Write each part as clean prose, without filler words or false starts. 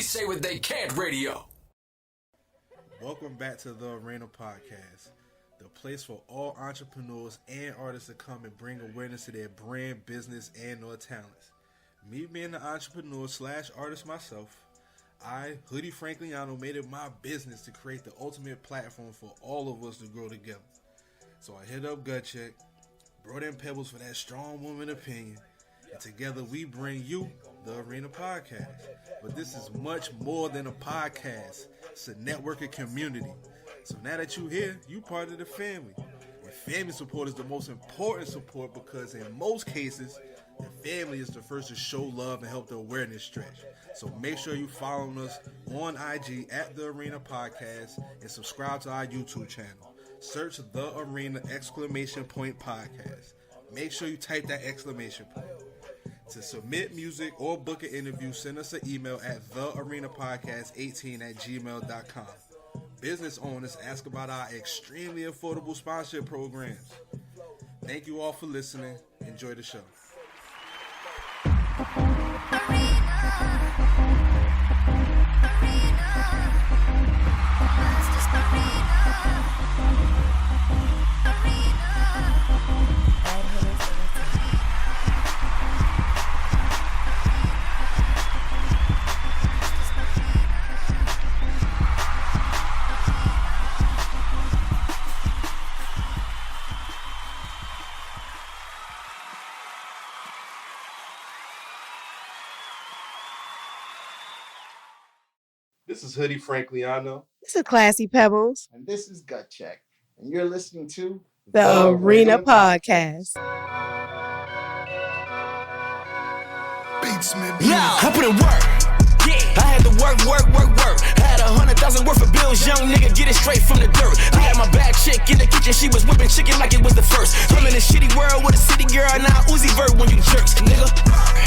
say what they can't radio. Welcome back to the Arena Podcast, the place for all entrepreneurs and artists to come and bring awareness to their brand, business, and or talents. Me being an entrepreneur / artist myself, I, Hoodie Frankliano, made it my business to create the ultimate platform for all of us to grow together. So I hit up Gut Check, brought in Pebbles for that strong woman opinion, and together we bring you the Arena Podcast. But this is much more than a podcast. It's a networking community. So now that you're here, you part of the family. And family support is the most important support because in most cases, the family is the first to show love and help the awareness stretch. So make sure you follow us on IG at The Arena Podcast and subscribe to our YouTube channel. Search The Arena ! Podcast. Make sure you type that exclamation point. To submit music or book an interview, send us an email at thearenapodcast18@gmail.com. Business owners, ask about our extremely affordable sponsorship programs. Thank you all for listening. Enjoy the show. This is Hoodie Frankliano. This is Classy Pebbles. And this is Gut Check. And you're listening to The Arena Podcast. Beats me. Yeah, I put in work. Yeah, I had to work. Had 100,000 worth of bills, young nigga, get it straight from the dirt. I had my bad chick in the kitchen, she was whipping chicken like it was the first. I'm in a shitty world with a city girl, now Uzi Vert when you jerks, nigga.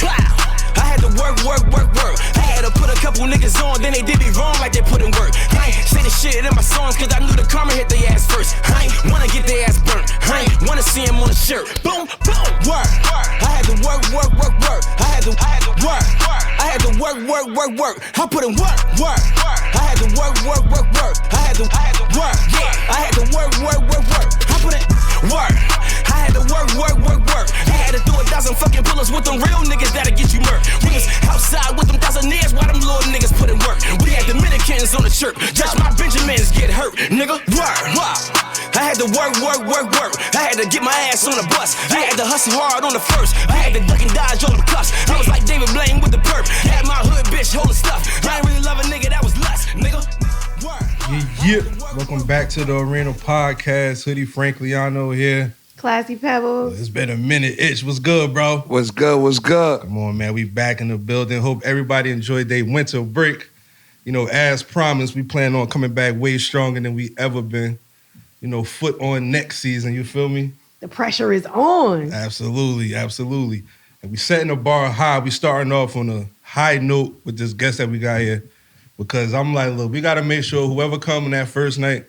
Wow. I had to work. I had to put a couple niggas on, then they did me wrong like they put in work. I ain't say the shit in my songs, cause I knew the karma hit their ass first. I ain't wanna get their ass burnt. I ain't wanna see him on a shirt. Boom, work. I had to work. I had to work. I had to work. I put in work. I had to work. I had to work. Yeah, I had to work. I put in work. I had to work. I had to do 1,000 fucking pull-ups with them real niggas that'll get you murked. We was outside with them thousandaires while them little niggas put in work. We had Dominicans on the chirp. Judge my Benjamins get hurt, nigga. Work. I had to work. I had to get my ass on the bus. I had to hustle hard on the first. I had to duck and dodge on the cuffs. I was like David Blaine with the perp. Had my hood bitch holding stuff. I ain't really love a nigga, that was lust, nigga. Yeah. Welcome back to the Arena Podcast. Hoodie Frankliano here. Classy Pebbles. It's been a minute. Itch, what's good, bro? What's good? Come on, man. We back in the building. Hope everybody enjoyed their winter break. You know, as promised, we plan on coming back way stronger than we ever been. You know, foot on next season, you feel me? The pressure is on. Absolutely. And we setting the bar high. We starting off on a high note with this guest that we got here. Because I'm like, look, we got to make sure whoever coming that first night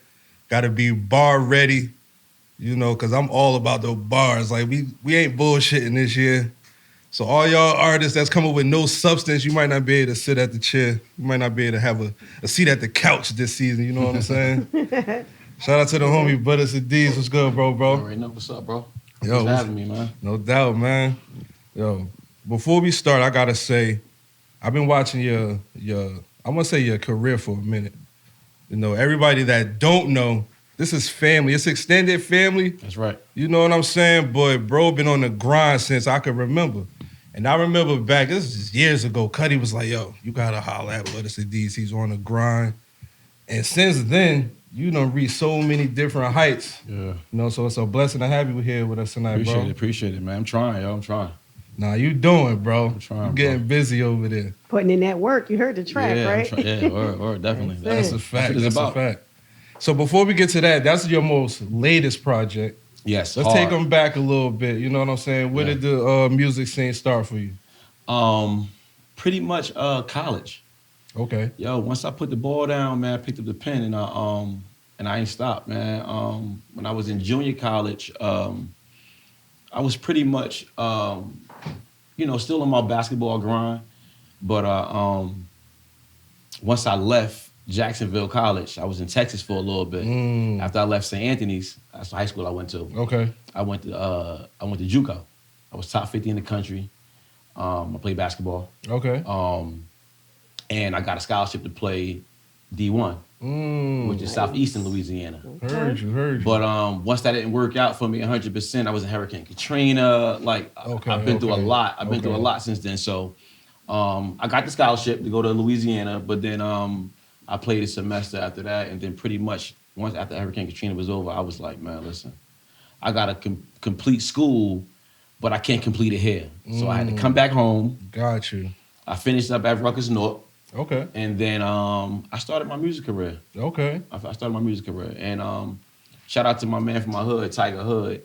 got to be bar ready. You know, because I'm all about those bars. Like, we ain't bullshitting this year. So all y'all artists that's coming with no substance, you might not be able to sit at the chair. You might not be able to have a seat at the couch this season. You know what I'm saying? Shout out to the homie Butta Sahdeez. What's good, bro? You already know what's up, bro. Yo, Thanks for having me, man. No doubt, man. Yo, before we start, I got to say, I've been watching your I want to say your career for a minute. You know, everybody that don't know, this is family. It's extended family. That's right. You know what I'm saying? Boy, bro been on the grind since I could remember. And I remember back, this is years ago, Cuddy was like, yo, you got to holler at Butta Sahdeez. He's on the grind. And since then, you done reached so many different heights. Yeah. You know, so it's a blessing to have you here with us tonight, bro. Appreciate it, man. I'm trying. Nah, you doing, bro. I'm trying, you getting busy over there. Putting in that work. You heard the track, right? Or definitely. That's a fact. That's a fact. So before we get to that, that's your most latest project. Yes. Let's take them back a little bit. You know what I'm saying? Where did the music scene start for you? Pretty much college. Okay. Yo, once I put the ball down, man, I picked up the pen and I ain't stopped, man. When I was in junior college, I was pretty much, still on my basketball grind, but once I left Jacksonville College, I was in Texas for a little bit. After I left St. Anthony's, that's the high school I went to. Okay. I went to JUCO. I was top 50 in the country. I played basketball. Okay. And I got a scholarship to play D1, which is Southeastern Louisiana. Heard you. But once that didn't work out for me 100%, I was in Hurricane Katrina. Like, I've been through a lot. I've been through a lot since then. So I got the scholarship to go to Louisiana, but then I played a semester after that. And then pretty much once after Hurricane Katrina was over, I was like, man, listen, I got to complete school, but I can't complete it here. So I had to come back home. Got you. I finished up at Rutgers North. Okay. And then I started my music career. Okay. I started my music career. And shout out to my man from my hood, Tiger Hood.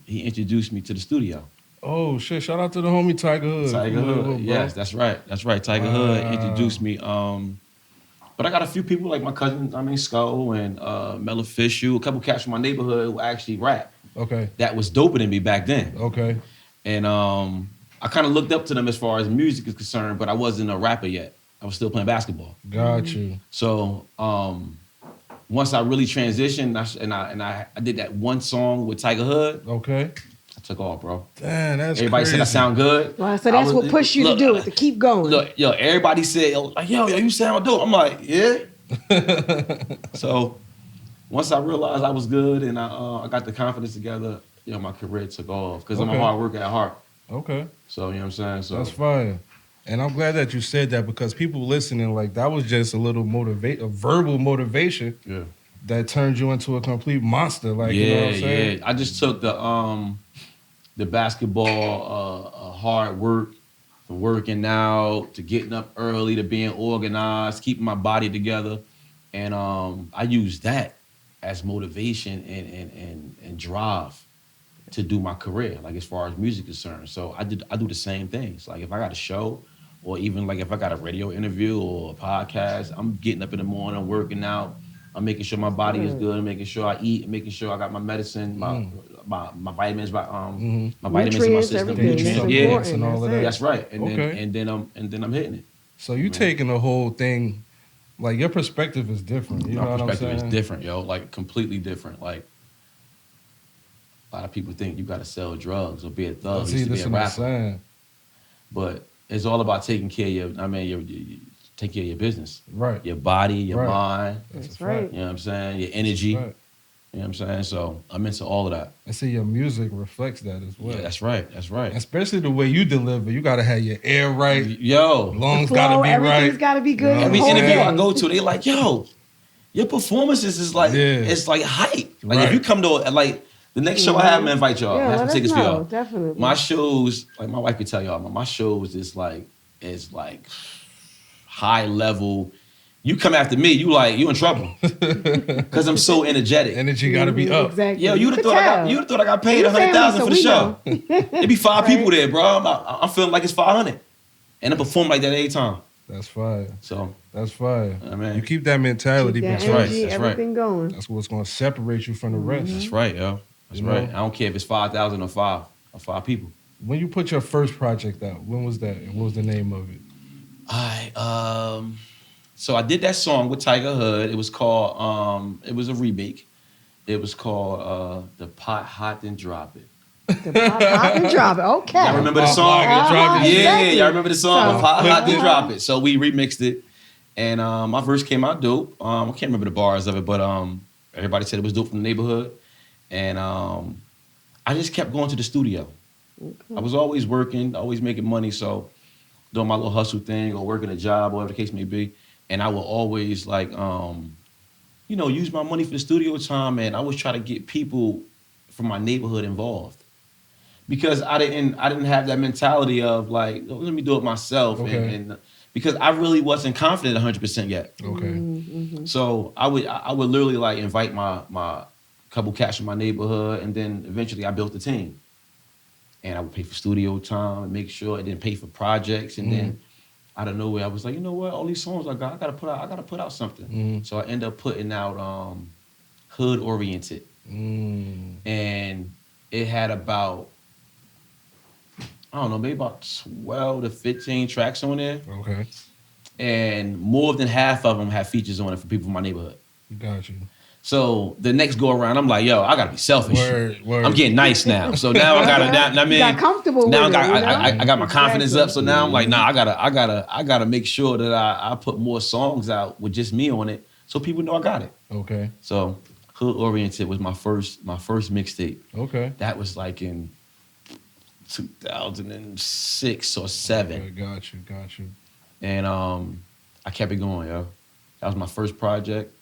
He introduced me to the studio. Oh, shit. Shout out to the homie Tiger Hood. Tiger Hood. Yes, that's right. That's right. Tiger Hood introduced me. But I got a few people like my cousin, Skull and Mel Fisher, a couple cats from my neighborhood who actually rap. Okay. That was doper than me back then. Okay. And I kind of looked up to them as far as music is concerned, but I wasn't a rapper yet. I was still playing basketball. Got you. So once I really transitioned, I did that one song with Tiger Hood. Okay. I took off, bro. Damn, that's everybody crazy. said I sound good. Well, so that's what pushed you to do it, to keep going. Look, everybody said, like, yo, you sound dope. I'm like, yeah. So once I realized I was good and I got the confidence together, my career took off because I'm a hard worker at heart. Okay. So, you know what I'm saying? So that's fine. And I'm glad that you said that because people listening, like, that was just a little verbal motivation that turned you into a complete monster. Like, you know what I'm saying? I just took the basketball hard work, from working out to getting up early to being organized, keeping my body together. And I used that as motivation and drive to do my career, like as far as music is concerned. So I do the same things. Like if I got a show, or even like if I got a radio interview or a podcast, I'm getting up in the morning, I'm working out, I'm making sure my body is good, I'm making sure I eat, making sure I got my medicine, my vitamins, my vitamins in my system, nutrients, and all of that. That's right. And then I'm hitting it. So you taking the whole thing, like your perspective is different. You know what I'm saying? My perspective is different, yo. Like completely different. Like a lot of people think you got to sell drugs or be a thug, to be a rapper. But it's all about taking care of your take care of your business. Right. Your body, your mind. That's right. You know what I'm saying? Your energy. Right. You know what I'm saying? So I'm into all of that. And see, your music reflects that as well. Yeah, that's right. That's right. Especially the way you deliver. You got to have your air right. Yo. Lungs got to be right. Everything's got to be good. Every interview I go to, they like, yo, your performances is like, it's like hype. Like if you come to, like, the next show I have, I'm going to invite y'all. I have some tickets for y'all. Definitely. My shows, like my wife could tell y'all, my shows is like high level. You come after me, you in trouble. Because I'm so energetic. Energy got to be up. Exactly. Yo, you'd have thought I got paid $100,000 for the show. It'd be 5 people there, bro. I'm feeling like it's 500. And I perform like that every time. That's fire. So that's fire. I mean, you keep that mentality. Keep that energy, energy, that's everything going. That's what's going to separate you from the rest. That's right, yo. That's right. I don't care if it's 5,000 or 5 people. When you put your first project out, when was that? And what was the name of it? So I did that song with Tiger Hood. It was called, it was a remake. It was called The Pot Hot Then Drop It. The Pot Hot Then Drop It. Okay. Y'all remember the song? Yeah, y'all remember the song? Pot Hot Then Drop It. So we remixed it. And my verse came out dope. I can't remember the bars of it, but everybody said it was dope from the neighborhood. And I just kept going to the studio. Okay. I was always working, always making money. So doing my little hustle thing or working a job, whatever the case may be. And I will always use my money for the studio time. And I always try to get people from my neighborhood involved. Because I didn't have that mentality of like, oh, let me do it myself. Okay. And because I really wasn't confident 100% yet. Okay. Mm-hmm. So I would literally like invite my couple cats from my neighborhood, and then eventually I built a team. And I would pay for studio time and make sure, and then pay for projects. And then out of nowhere, I was like, you know what? All these songs I gotta put out something. So I end up putting out Hood Oriented. And it had about, I don't know, maybe about 12 to 15 tracks on there. Okay. and more than half of them have features on it for people from my neighborhood. Got you. So the next go around, I'm like, yo, I gotta be selfish. Word. I'm getting nice now. So now I gotta, I mean, You got comfortable now with I got my Exactly. confidence up. So now I'm like, nah, I gotta make sure that I put more songs out with just me on it, so people know I got it. Okay. So Hood Oriented was my first mixtape. Okay. That was like in 2006 or 7. Okay, got you. And I kept it going, yo. That was my first project,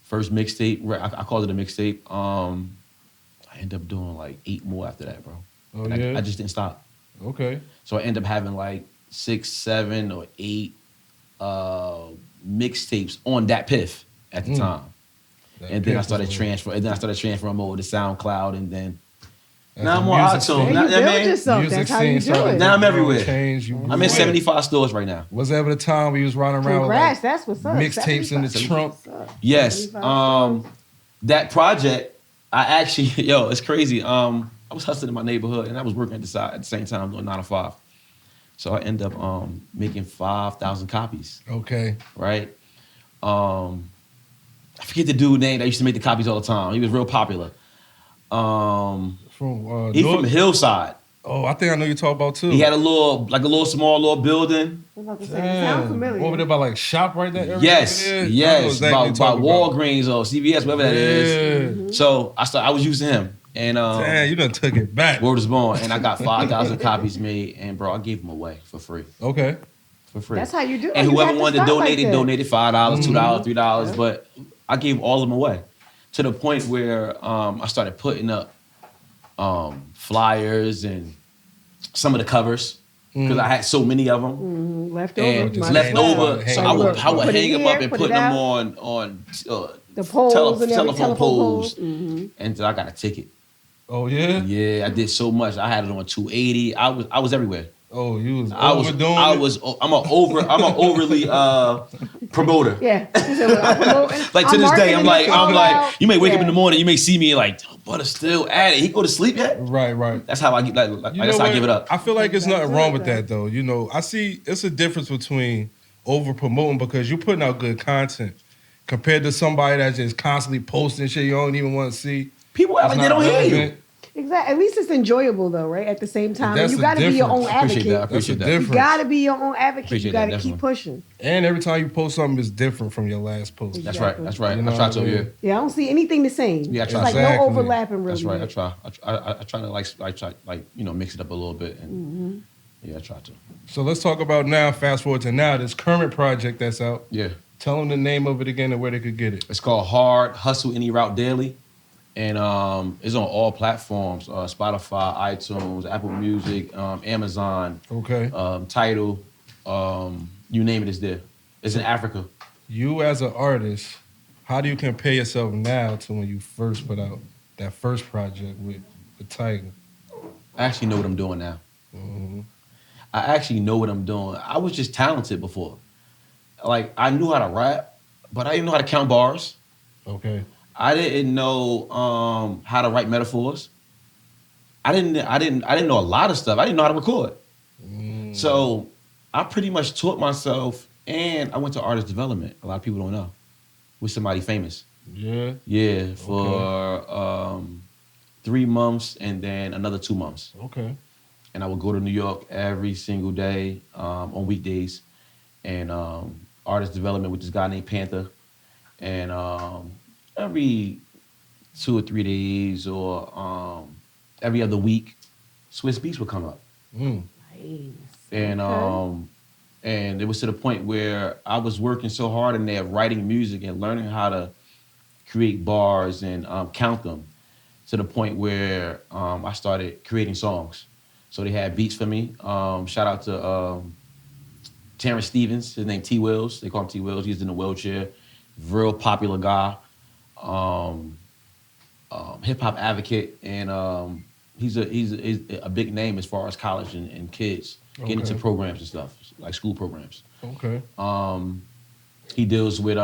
first mixtape. I called it a mixtape. I ended up doing like 8 more after that, bro. Oh, And yeah? I just didn't stop. Okay. So I ended up having like 6, 7, or 8 mixtapes on that piff at the time. And then I started transferring. And then I started transferring over to SoundCloud, and then now I'm on iTunes. Hey, Now, you build man, yourself. That's how you do it. Now I'm everywhere. I'm in 70. 75 stores right now. Was ever the time we was running around Congrats, with that's what's up. mixtapes in the 75. trunk? Yes. 75. That project, I actually, yo, it's crazy. I was hustling in my neighborhood, and I was working at the same time doing 9 to 5. So I ended up making 5,000 copies. Okay. Right. I forget the dude's name that used to make the copies all the time. He was real popular. From He North- from Hillside. Oh, I think I know you talk about too. He had a small building. I was about to say, it sounds familiar. Over there by like shop right there. area Yes, over there? I know yes, exactly by what you're talking about. Walgreens or CVS, whatever that is. So I was using him, and Damn, you done took it back. word is born, and I got 5,000 copies made, and bro, I gave them away for free. Okay. For free. That's how you do it. And You whoever have to wanted to start like donate, that. donated $5, $2, $3, but I gave all of them away to the point where I started putting up flyers and some of the covers because I had so many of them. Left over. And Just left hang them over, up, so hang I them would, up. I would Put it hang them here, up and put put it them out. on The poles and everything, telephone poles, Mm-hmm. and I got a ticket. Oh yeah. Yeah, I did so much. I had it on 280. I was everywhere. Oh, you was I'm an overly promoter. Yeah. He said, well, I'm promoting- Like to I'm this day, marketing I'm like, it all out. you may wake up in Yeah. the morning, you may see me like, Butter still at it. He go to sleep yet? Right. That's how I get You that's know how I what? give it up. I feel like there's nothing wrong with That's that though. You know, I see it's a difference between over promoting because you're putting out good content compared to somebody that's just constantly posting shit you don't even want to see. People act like they don't hear you. Exactly. At least it's enjoyable though, right? At the same time, That's you the got to be your difference. own I appreciate that. I advocate. appreciate That's that. the You difference. got to be your own advocate. Appreciate You got to that, keep definitely. pushing. And every time you post something, it's different from your last post. That's right. That's right. You know I try what I to, mean? yeah. Yeah, I don't see anything the same. Yeah, I It's try. like Exactly. no overlapping really. That's right. I try. I try to mix it up a little bit and yeah, I try to. So let's talk about now, fast forward to now, this current project that's out. Yeah. Tell them the name of it again and where they could get it. It's called Hard Hustle Any Route Daily. And it's on all platforms, Spotify, iTunes, Apple Music, Amazon, Okay. Tidal, you name it, it's there. It's in Africa. You as an artist, how do you compare yourself now to when you first put out that first project with the Tiger? I actually know what I'm doing now. Mm-hmm. I actually know what I'm doing. I was just talented before. Like, I knew how to rap, but I didn't know how to count bars. Okay. I didn't know how to write metaphors. I didn't know a lot of stuff. I didn't know how to record. So I pretty much taught myself, and I went to artist development. A lot of people don't know. With somebody famous. Yeah. Yeah, for 3 months and then another 2 months. Okay. And I would go to New York every single day on weekdays, and artist development with this guy named Panther, and every 2 or 3 days or every other week, Swiss Beats would come up. Mm. Nice. And and it was to the point where I was working so hard in there, writing music and learning how to create bars and count them, to the point where I started creating songs. So they had beats for me. Shout out to Terrence Stevens, his name T Wills. They call him T Wills. He's in a wheelchair, real popular guy. Hip hop advocate, and he's a big name as far as college and kids getting into programs and stuff, like school programs. Okay. He deals with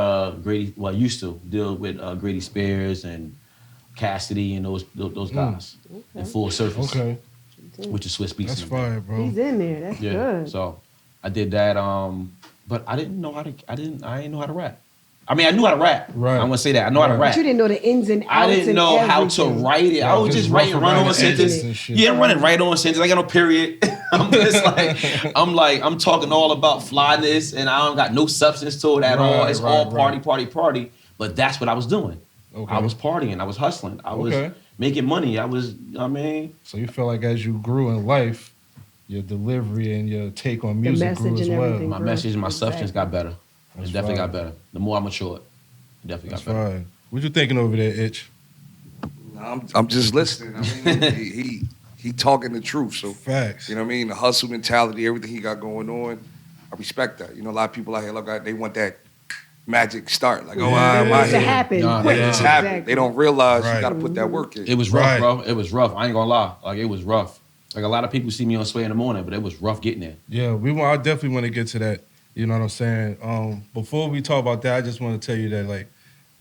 Grady. Well, used to deal with Grady Spears and Cassidy and those guys in Full Surface, Okay. which is Swiss Beats. That's fire, bro. He's in there. That's Yeah. good. So I did that. but I didn't know how to. I didn't know how to rap. I mean, I knew how to rap. Right. I'm gonna say that. I know how to rap. But you didn't know the ins and outs. I didn't know and how to everything. write it. I was just writing run-on sentences. Yeah, running right-on sentences. I got no period. I'm just I'm talking all about flyness, and I don't got no substance to it at all. It's all party. But that's what I was doing. Okay. I was partying. I was hustling. I was making money. So you feel like as you grew in life, your delivery and your take on music grew as well. My message and my substance got better. It definitely got better. The more I matured, it definitely got better. Right. What you thinking over there, Itch? I'm just listening. I mean, he talking the truth. So facts. You know what I mean? The hustle mentality, everything he got going on, I respect that. You know, a lot of people out here they want that magic start. Like, I'm out here. Happen. It's happening. They don't realize you got to put that work in. It was rough, bro. It was rough. I ain't gonna lie. Like, it was rough. Like, a lot of people see me on Sway in the morning, but it was rough getting there. Yeah, I definitely want to get to that. You know what I'm saying? Before we talk about that, I just want to tell you that, like,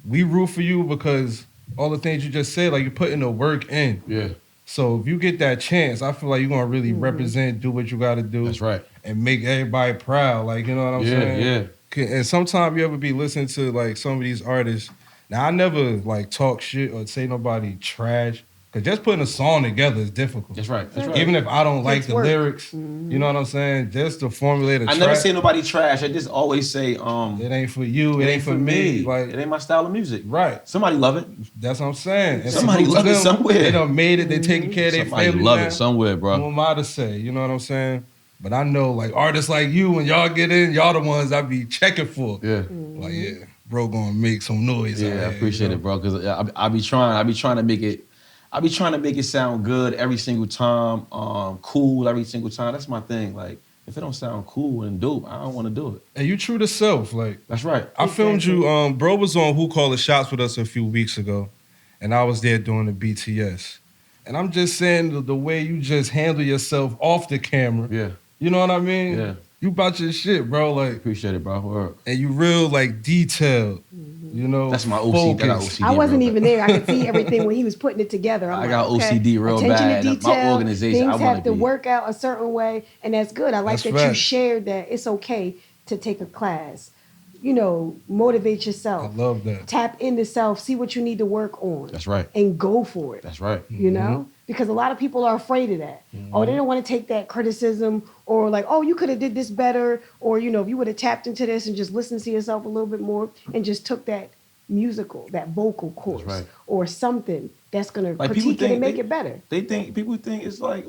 we root for you because all the things you just said, like, you're putting the work in. Yeah. So if you get that chance, I feel like you're going to really represent, do what you got to do. That's right. And make everybody proud. Like, you know what I'm saying? Yeah. And sometimes you ever be listening to, like, some of these artists. Now, I never, like, talk shit or say nobody trash. Because just putting a song together is difficult. That's right. Even if I don't like the lyrics, you know what I'm saying? Just to formulate a track. I never say nobody trash. I just always say, it ain't for you, it ain't for me. Like, it ain't my style of music. Right. Somebody love it. That's what I'm saying. And somebody love it somewhere. They done made it, they taking care of their family. Somebody love it somewhere, bro. Who am I to say? You know what I'm saying? But I know, like, artists like you, when y'all get in, y'all the ones I be checking for. Yeah. Like, yeah, bro gonna make some noise. Yeah, I appreciate it, bro. Because I be trying to make it. I be trying to make it sound good every single time, cool every single time. That's my thing. Like, if it don't sound cool and dope, I don't want to do it. And you true to self. Like, that's right. I filmed you. Bro was on Who Call the Shots with us a few weeks ago, and I was there doing the BTS. And I'm just saying the way you just handle yourself off the camera. Yeah. You know what I mean? Yeah. You about your shit, bro. Like, appreciate it, bro. Word. And you real, like, detailed. You know, that's my OCD. I got OCD. I wasn't even there. I could see everything when he was putting it together. I got OCD real bad. To detail, my organization. Things have to work out a certain way, and that's good. I like that you shared that it's okay to take a class. You know, motivate yourself. I love that. Tap into self. See what you need to work on. That's right. And go for it. That's right. You know, because a lot of people are afraid of that. Oh, they don't want to take that criticism, or like, oh, you could have did this better, or you know, if you would have tapped into this and just listened to yourself a little bit more and just took that musical, that vocal course, or something that's gonna critique it and make it better. People think it's like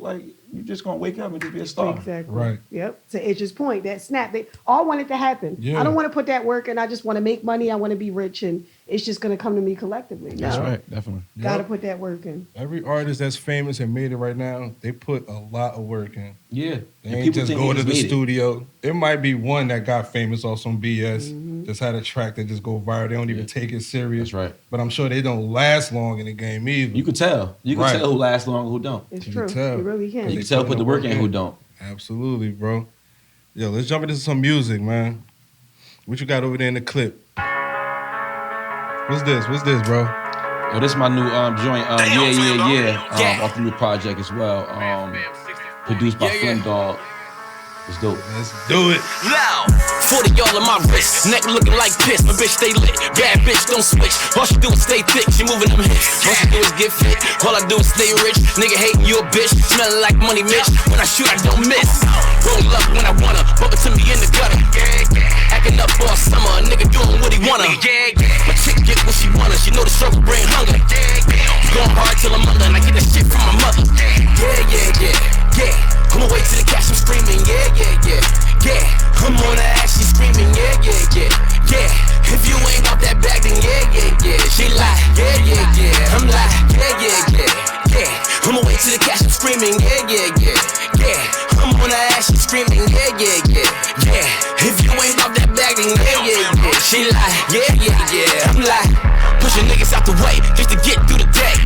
you just gonna wake up and just be a star. Exactly. Right. Yep. To Itch's point, that snap, they all want it to happen. Yeah. I don't want to put that work in. I just want to make money. I want to be rich, and it's just gonna come to me collectively. That's right. Definitely. Got to put that work in. Every artist that's famous and made it right now, they put a lot of work in. Yeah. They ain't just go to the studio. It might be one that got famous off some BS, just had a track that just go viral. They don't even take it serious. That's right. But I'm sure they don't last long in the game either. You could tell. You can tell who lasts long and who don't. It's true. You really can. You can tell put the work in who don't. Absolutely, bro. Yo, let's jump into some music, man. What you got over there in the clip? What's this, bro? Yo, this is my new joint. Yeah. Off the new project as well. Produced by Flynn Dog. It's dope. Let's do it. Loud. 40 all in my wrist. Neck looking like piss. My bitch stay lit. Bad bitch don't switch. All she do is stay thick. She moving them hips. All she do is get fit. All I do is stay rich. Nigga hating you a bitch. Smelling like money, Mitch. When I shoot, I don't miss. Roll up when I wanna. Bump it to me in the gutter. Acting up all summer. A nigga doing what he wanna. My chick get what she wanna. She know the struggle bring hunger. Going hard till I'm under. And I get that shit from my mother. Yeah. I'ma wait till the cash, I'm screaming, yeah. I'm on the ass, she screaming, yeah. If you ain't got that bag, then yeah. She lie, yeah. I'm lie, yeah. I'ma wait till the cash, I'm screaming, yeah. I'm on the ass, she screaming, yeah. If you ain't got that bag, then yeah. She lie, yeah. I'm lie, pushing niggas out the way just to get through the day.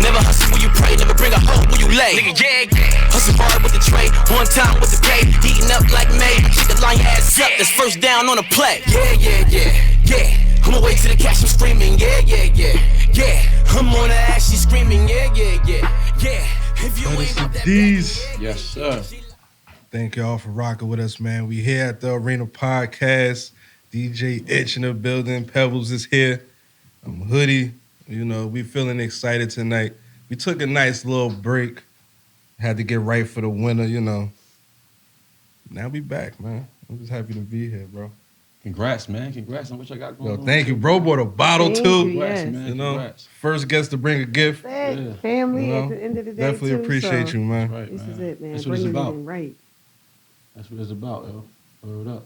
Never hustle when you pray, never bring a hoe when you lay. Hustle hard with the tray, one time with the pay. Eating up like May, shit the line your ass up. That's first down on the play. Yeah. I'ma wait till the cash, I'm screaming, yeah. I'm on the ass, she screaming, yeah. If you ain't got that These. Yes, sir. Thank y'all for rocking with us, man. We here at the Arena Podcast. DJ Itch in the building. Pebbles is here. I'm Hoodie. You know, we feeling excited tonight. We took a nice little break. Had to get right for the winter, you know. Now we back, man. I'm just happy to be here, bro. Congrats, man. Congrats on what y'all got going on. Thank you, bro. Bought a bottle, Thank too. you, Congrats, yes. man. You know, Congrats. first guest to bring a gift. Yeah. Family You know, at the end of the day, definitely too, appreciate so you, man. Right, This man. is it, man. That's what it's Bringing it about. in right. That's what it's about, yo. Word up.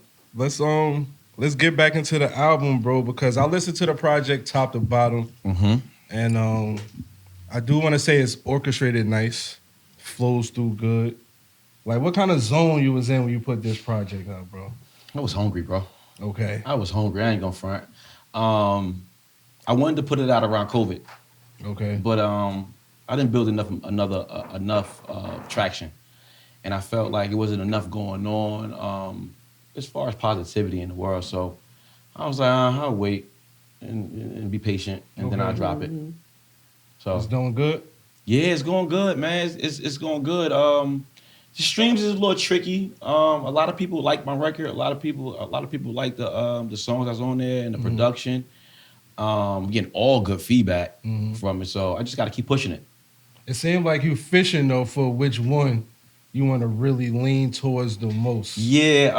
Let's get back into the album, bro, because I listened to the project top to bottom, and I do want to say it's orchestrated nice, flows through good. Like, what kind of zone you was in when you put this project out, bro? I was hungry, bro. Okay. I was hungry. I ain't gonna front. I wanted to put it out around COVID, Okay. but I didn't build enough traction, and I felt like it wasn't enough going on as far as positivity in the world. So I was like, I'll wait and be patient, and then Okay. I'll drop it. So It's doing good? yeah, it's going good, man. It's going good. The streams is a little tricky. A lot of people like my record. A lot of people like the songs that's on there and the production. Getting all good feedback from it. So I just got to keep pushing it. It seemed like you fishing, though, for which one you want to really lean towards the most. Yeah.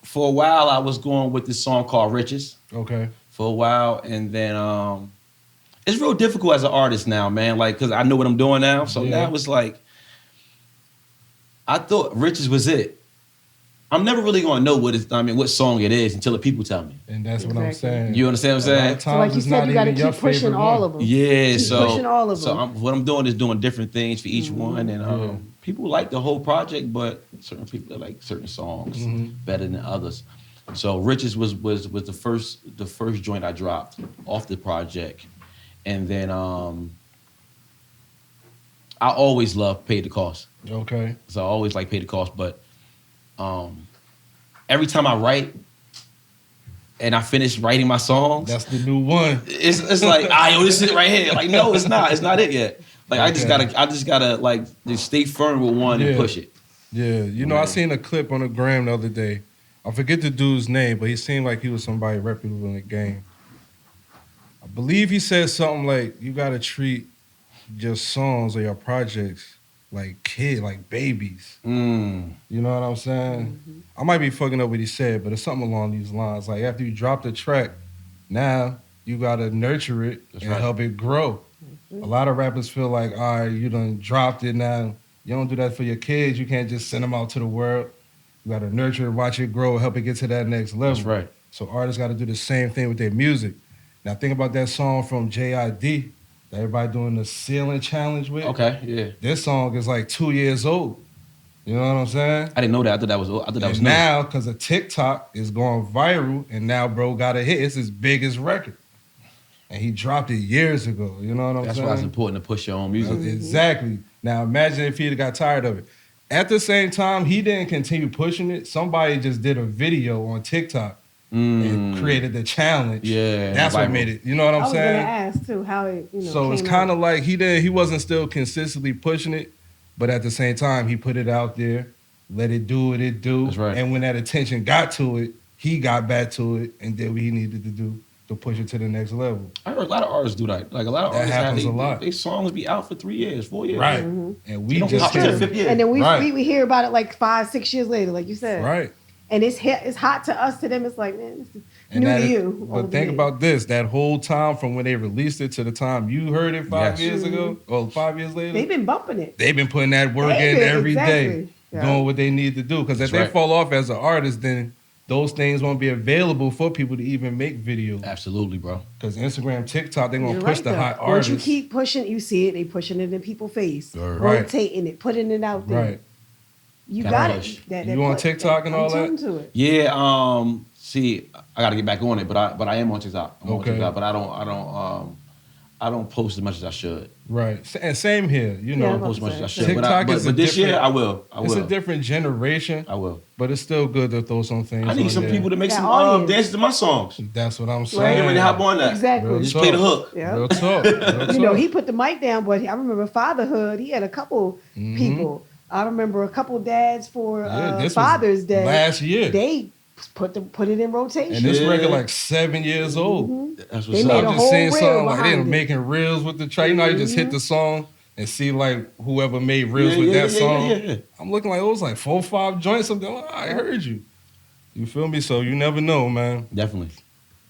For a while, I was going with this song called Riches. Okay. For a while, and then it's real difficult as an artist now, man. Like, cause I know what I'm doing now. So now it's like, I thought Riches was it. I'm never really gonna know what song it is until the people tell me. And that's what I'm saying. You understand what I'm saying? So like you said, you got to keep pushing all of them. Yeah, Keep pushing all of them. So what I'm doing is doing different things for each one, and people like the whole project, but certain people like certain songs better than others. So Riches was the first joint I dropped off the project, and then I always loved Pay the Cost. Okay. So I always like Pay the Cost, but every time I write and I finish writing my songs, that's the new one. It's like, this is it right here. Like, no, it's not. It's not it yet. Like, I just gotta like just stay firm with one and push it. Yeah, you know, I seen a clip on the gram the other day. I forget the dude's name, but he seemed like he was somebody reputable in the game. I believe he said something like, you gotta treat your songs or your projects like babies. You know what I'm saying? I might be fucking up what he said, but it's something along these lines. Like, after you drop the track, now you gotta nurture it and help it grow. A lot of rappers feel like, all right, you done dropped it now. You don't do that for your kids. You can't just send them out to the world. You gotta nurture it, watch it grow, help it get to that next level. That's right. So artists gotta do the same thing with their music. Now think about that song from J.I.D. that everybody doing the ceiling challenge with. Okay, yeah. This song is like 2 years old. You know what I'm saying? I didn't know that. I thought that was new. Now, because of TikTok, is going viral, and now bro got a hit. It's his biggest record. And he dropped it years ago. You know what I'm saying? That's why it's important to push your own music. Exactly. Now imagine if he'd got tired of it. At the same time, he didn't continue pushing it. Somebody just did a video on TikTok and created the challenge. Yeah. That's what made it. You know what I'm saying? I was gonna ask too how it, So it's kind of like he wasn't still consistently pushing it, but at the same time, he put it out there, let it do what it do. That's right. And when that attention got to it, he got back to it and did what he needed to do to push it to the next level. I heard a lot of artists do that. Like, a lot of That artists happens a lot. Their songs be out for 3 years, 4 years. Right. And we don't just pop to the fifth year. And then Right. we hear about it like 5-6 years later, like you said. Right. And it's hot to us. To them, it's like, man, this is And new that to is- you. But think about this: that whole time from when they released it to the time you heard it 5 years ago, or 5 years later, They've been bumping it. they've been putting that work They've in been, every day, exactly. Yeah. doing what they need to do. Because if That's they right. fall off as an artist, then those things won't be available for people to even make videos. Absolutely, bro. Because Instagram, TikTok, they're gonna You're push right, the though. hot Once artists. you keep pushing, you see it. They pushing it in people's face, Right. rotating it, putting it out there. Right. You Gotta got push. it. You on TikTok and all I'm that? tuned to it. Yeah. See, I got to get back on it, but I am on TikTok. I'm on Okay. TikTok, but I don't post as much as I should. Right. And same here. You I know, don't post as much as I should. TikTok but is a but this year different- I will. it's a different generation. I will. But it's still good to throw some things. I need on some there. people to make That some audience. dances to my songs. That's what I'm Get saying. ready to hop on that. Exactly. Real Just talk. play the hook. Yeah. Real talk. Real You know, talk. he put the mic down, but I remember Fatherhood. He had a couple people. I remember a couple dads for this Father's was Day last year. They put it in rotation. And this record like 7 years old. That's They what's made up. a I'm just whole seeing reel something like they behind were it. making reels with the track. You know, you just hit the song and see like whoever made reels with that song. Yeah. I'm looking like it was like 4 or 5 joints. Something like, I heard you. You feel me? So you never know, man. Definitely.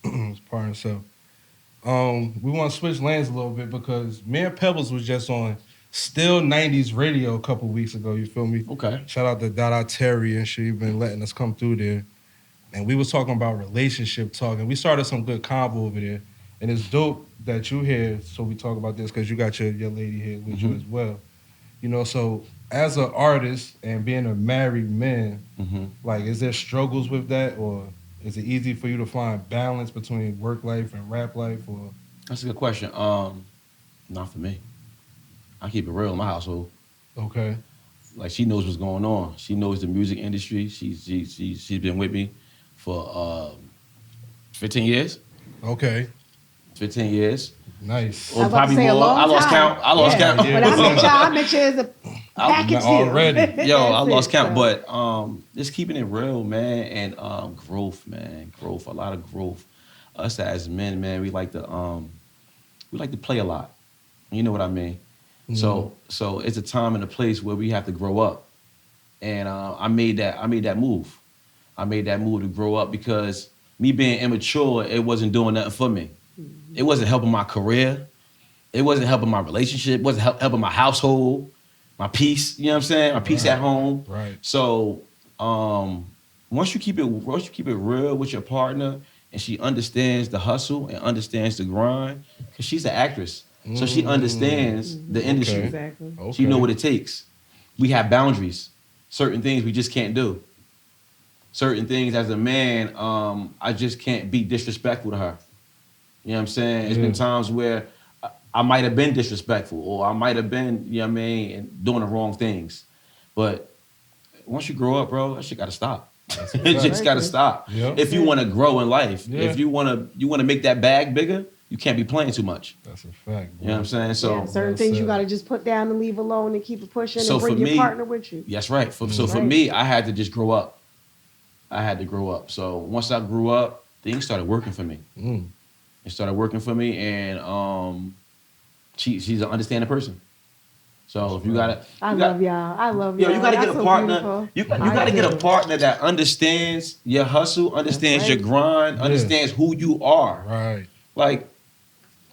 It's part of itself. We want to switch lanes a little bit because me and Pebbles was just on Still 90s radio a couple weeks ago. You feel me? Okay. Shout out to Dada Terry and she been letting us come through there. And we was talking about relationship talk, and we started some good convo over there. And it's dope that you here, so we talk about this because you got your lady here with you as well. You know, so as an artist and being a married man, like, is there struggles with that, or is it easy for you to find balance between work life and rap life? Or That's a good question. Not for me. I keep it real in my household. Okay. Like, she knows what's going on. She knows the music industry. She's been with me for 15 years. Okay. 15 years. Nice. Or probably more. I lost count. I lost count. When I met you as a package deal. Already. Yo, I lost count. But just keeping it real, man, and growth, man. Growth, a lot of growth. Us as men, man, we like to play a lot. You know what I mean? So it's a time and a place where we have to grow up. And I made that move. I made that move to grow up because me being immature, it wasn't doing nothing for me. It wasn't helping my career. It wasn't helping my relationship. It wasn't helping my household, my peace. You know what I'm saying? My peace at home. Right. So once you keep it real with your partner, and she understands the hustle and understands the grind, because she's an actress, so she understands the industry. Exactly. She know what it takes. We have boundaries. Certain things we just can't do. Certain things as a man, I just can't be disrespectful to her. You know what I'm saying? It's been times where I might have been disrespectful, or I might have been, you know what I mean, and doing the wrong things. But once you grow up, bro, that shit gotta stop. It just gotta stop. Yep. If you wanna grow in life, Yeah. if you wanna make that bag bigger, you can't be playing too much. That's a fact. You know what I'm saying? So certain things you got to just put down and leave alone and keep it pushing So and bring for your me- partner with you. that's right. For me, I had to just grow up. I had to grow up. So once I grew up, things started working for me. It started working for me, and she's an understanding person. So if you gotta, I love y'all. yo, you gotta Y'all get a so partner. beautiful. You gotta get a do. partner that understands your hustle, understands right. your grind, understands who you are. Right. Like,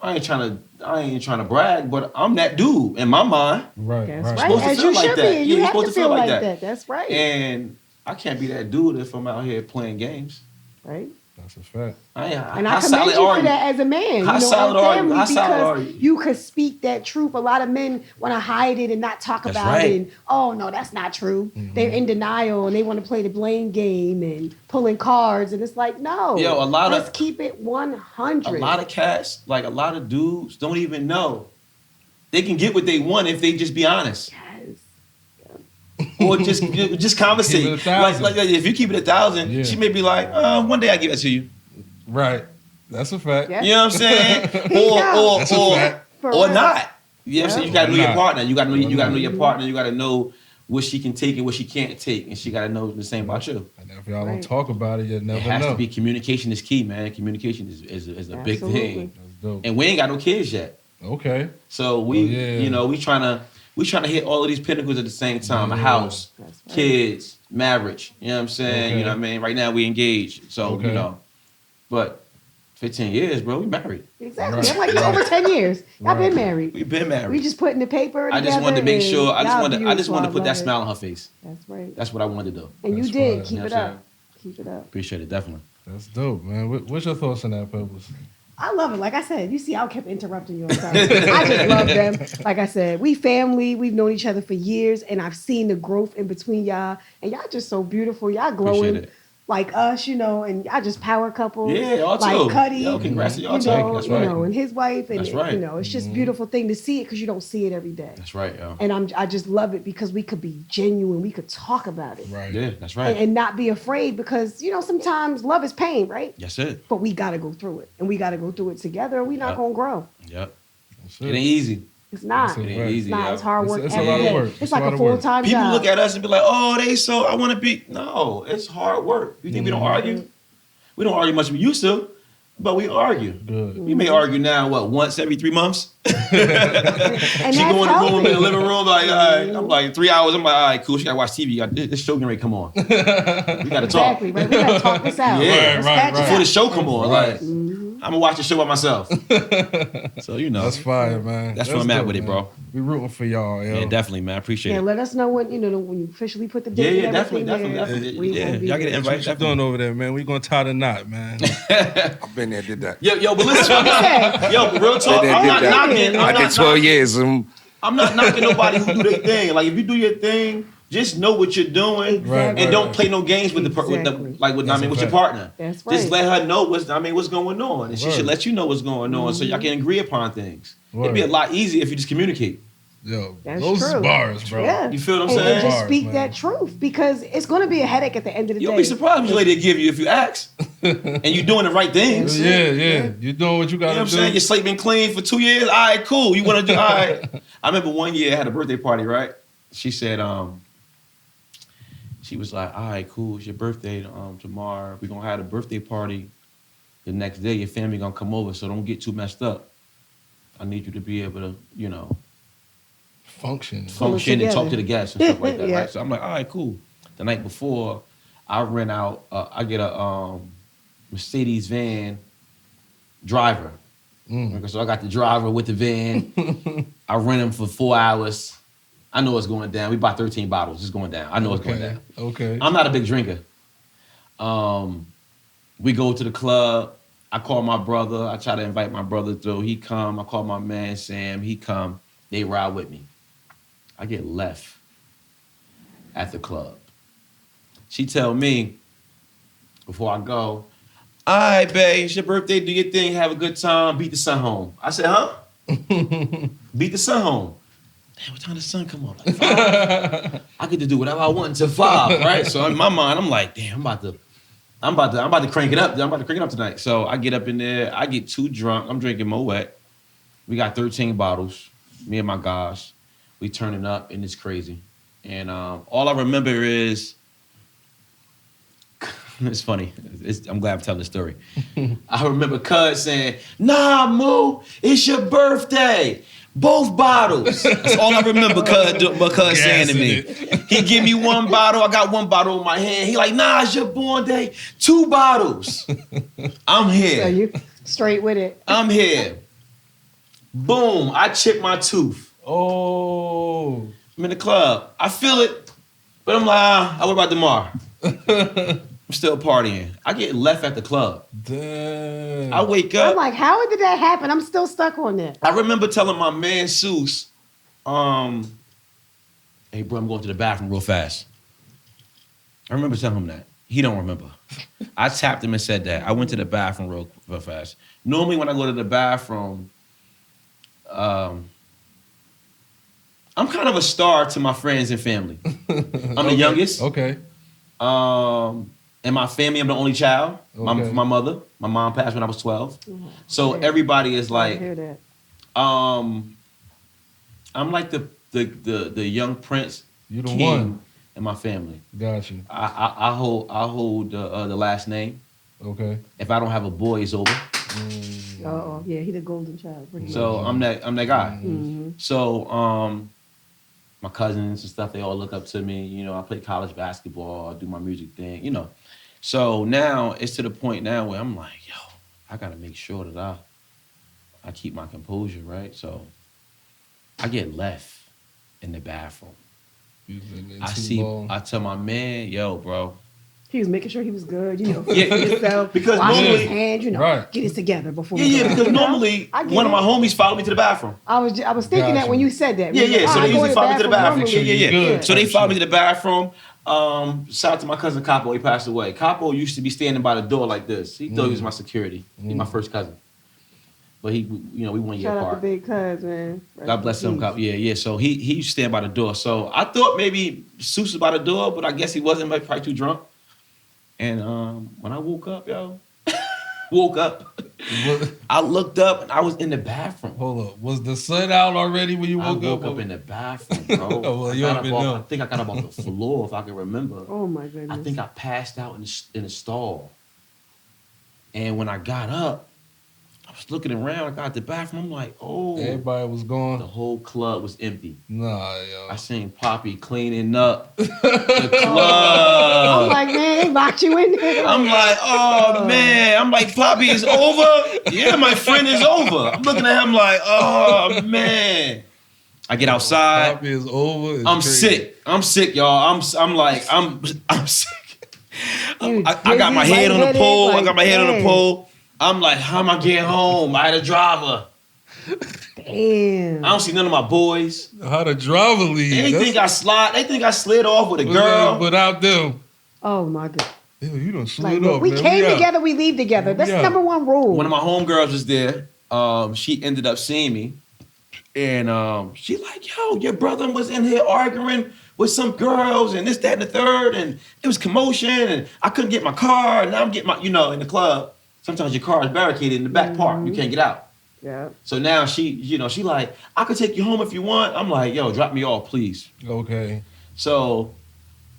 I ain't trying to brag, but I'm that dude in my mind. Right. That's right. right. Supposed to As feel you like should that. be. Yeah, You you're have to supposed to feel feel like like that. that. That's right. And I can't be that dude if I'm out here playing games. Right. That's a fact. And I commend you for that as a man. How you know, solid our are you? family, How solid because are you? you could speak that truth. A lot of men want to hide it and not talk That's about right. it. And, oh, no, that's not true. They're in denial and they want to play the blame game and pulling cards. And it's like, no. Yo, let's keep it 100. A lot of cats, like a lot of dudes, don't even know. They can get what they want if they just be honest. Or just conversate. Keep it 1,000. Like if you keep it 1,000, she may be like, one day I give it to you. Right. That's a fact. Yeah. You know what I'm saying? That's a fact. or not. You know what I'm saying? You gotta know your Not. partner. You gotta know your partner. You gotta know what she can take and what she can't take. And she gotta know the same about you. And if y'all don't talk about it, you'll never It has know. to be communication is key, man. Communication is a big Absolutely. thing. That's dope. And we ain't got no kids yet. Okay. So we trying to hit all of these pinnacles at the same time. A house, That's right. kids, marriage. You know what I'm saying? Okay. You know what I mean? Right now we engaged. So, Okay. you know. But 15 years, bro, we married. Exactly. Right. I'm like, over 10 years. Y'all been Right. married. We've been married. We just putting the paper I just wanted to make sure. I just wanted to put that love smile it. on her face. That's right. That's what I wanted to do. And you That's did. right. Keep You know it what I'm up. Keep it up. Appreciate it, definitely. That's dope, man. What's your thoughts on that, Pebbles? I love it. Like I said, you see, I kept interrupting you. I just love them. Like I said, we family. We've known each other for years, and I've seen the growth in between y'all. And y'all just so beautiful. Y'all glowing Appreciate it. like us, you know. And y'all just power couple. Yeah, y'all like too. Cuddy. Yo, congrats to y'all you too. know, That's you right. know, and his wife, and That's right. you know, it's just a beautiful thing to see it because you don't see it every day. That's right, yo. And I just love it because we could be genuine. We could talk about it. Right. Yeah, that's right. And not be afraid because, you know, sometimes love is pain, right? That's it. But we got to go through it. And we got to go through it together or we not Yep. going to grow. Yep. That's It ain't easy. It's not. It ain't easy, It's hard work. It's every a lot of day. work. It's like a full-time People job. look at us and be like, "Oh, I want to be." No, it's hard work. You think we don't argue? We don't argue much as we used to, but we argue. Good. We may argue now, once every 3 months? And She go in the room, in the living room, like, all right. I'm like, 3 hours. I'm like, all right, cool. She gotta watch TV. This show getting ready to come on. We gotta talk. Exactly, right? We gotta talk this out. Yeah, right. Before the show come on, Right. like, I'm gonna watch the show by myself. So That's fire, man. That's where I'm at dope, with it, man. bro. We rooting for y'all, yo. Yeah, definitely, man. I appreciate Yeah, it. let us know when when you officially put the date. Yeah, and everything definitely. there. We Yeah, gonna be y'all get an there. invite. What you doing over there, man? We gonna tie the knot, man. I've been there, did that. Yo, but listen, but real talk. Been there, I'm did not that. knocking. I did 12 years. I'm not knocking nobody who do their thing. Like, if you do your thing, just know what you're doing, Exactly. and don't play no games with Exactly. with your partner. That's Just right. let her know what's going on, and she should let you know what's going on, so y'all can agree upon things. It'd be a lot easier if you just communicate. Yo, That's those true. bars, bro. Yeah. You feel what I'm And saying? just Bars, speak man. that truth, because it's going to be a headache at the end of the You'll day. be surprised what lady give you if you ask, and you're doing the right things. Yeah. You're doing what you You know gotta what I'm do. saying? Your slate been clean for 2 years. All right, cool. You want to do? All right. I remember one year I had a birthday party. Right? She said, she was like, all right, cool. It's your birthday tomorrow. We're gonna have a birthday party the next day. Your family gonna come over, so don't get too messed up. I need you to be able to, Function. and talk to the guests and stuff like that. Yeah. Right? So I'm like, all right, cool. The night before, I rent out. I get a Mercedes van driver. So I got the driver with the van. I rent him for 4 hours. I know it's going down. We bought 13 bottles. It's going down. I know it's going down. Okay. I'm not a big drinker. We go to the club. I call my brother. I try to invite my brother through. He come. I call my man Sam. He come. They ride with me. I get left at the club. She tell me before I go, all right, babe, it's your birthday. Do your thing. Have a good time. Beat the sun home. I said, huh? Beat the sun home. Damn, what time does the sun come on? Like 5. I get to do whatever I want until 5, right? So in my mind, I'm like, damn, I'm about to crank it up. I'm about to crank it up tonight. So I get up in there. I get too drunk. I'm drinking Moet. We got 13 bottles. Me and my guys. We turning up, and it's crazy. And all I remember is, it's funny. I'm glad I'm telling the story. I remember Cuz saying, nah, Moo, it's your birthday. Both bottles. That's all I remember Cuz saying to me. He give me 1 bottle. I got 1 bottle in my hand. He like, nah, it's your born day. 2 bottles. I'm here. So you straight with it. I'm here. Boom. I chipped my tooth. Oh. I'm in the club. I feel it, but I'm like, what about tomorrow? I'm still partying. I get left at the club. Damn. I wake I'm up. like, how did that happen? I'm still stuck on that. I remember telling my man Seuss, hey bro, I'm going to the bathroom real fast. I remember telling him that. He don't remember. I tapped him and said that. I went to the bathroom real fast. Normally when I go to the bathroom, I'm kind of a star to my friends and family. I'm the youngest. Okay. In my family, I'm the only child. Okay. My mother, my mom passed when I was 12. So Yeah. everybody is I like, hear that. I'm like the young prince You the king one. in my family. Got you. I hold the last name. Okay. If I don't have a boy, it's over. Oh, yeah, he the golden child. Pretty So I'm that guy. Mm-hmm. So my cousins and stuff, they all look up to me. You know, I play college basketball, I do my music thing, you know. So now it's to the point now where I'm like, yo, I gotta make sure that I keep my composure, right? So I get left in the bathroom. I tell my man, yo, bro. He was making sure he was good, you know. Yeah, himself, because washing normally- his hands, you know, Right. get it together before. Yeah, we yeah, go out. because You know? normally I get one of my it. homies followed me to the bathroom. I was thinking that Gotcha. when you said that. Yeah, yeah. So I they go usually follow me to the bathroom. normally. Yeah. Good. So they followed me to the bathroom. Shout out to my cousin Capo. He passed away. Capo used to be standing by the door like this. He thought he was my security. He's my first cousin. But he, you know, we 1 year Shout out to apart. Big Cuz, man. Rest God bless in him. peace. Yeah. So he used to stand by the door. So I thought maybe Seuss was by the door, but I guess he wasn't. Probably too drunk. And when I woke up, I looked up and I was in the bathroom. Hold up. Was the sun out already when you woke I woke up in the bathroom, bro. Well, I think I got up off the floor, if I can remember. Oh my goodness. I think I passed out in the stall. And when I got up, I was looking around. I got the bathroom. I'm like, oh. Everybody was gone. The whole club was empty. Nah, yo. I seen Poppy cleaning up the club. I'm like, man, they locked you in there. I'm like, oh man. I'm like, Poppy is over? Yeah, my friend is over. I'm looking at him like, oh man. I get outside. Poppy is over. I'm sick. I'm sick, y'all. I'm sick. I got my head on the pole. I got my head on the pole. I'm like, how am I getting home? I had a driver. Damn. I don't see none of my boys. How the driver leave? They think I slid off with a girl. Without them. Oh my God. Ew, you done Like, slid look, off, we man. came together, we leave together. That's the number one rule. One of my homegirls was there. She ended up seeing me. And she like, yo, your brother was in here arguing with some girls and this, that, and the third. And it was commotion. And I couldn't get my car. And now I'm getting my, in the club. Sometimes your car is barricaded in the back part. You can't get out. Yeah. So now she like, I could take you home if you want. I'm like, yo, drop me off, please. Okay. So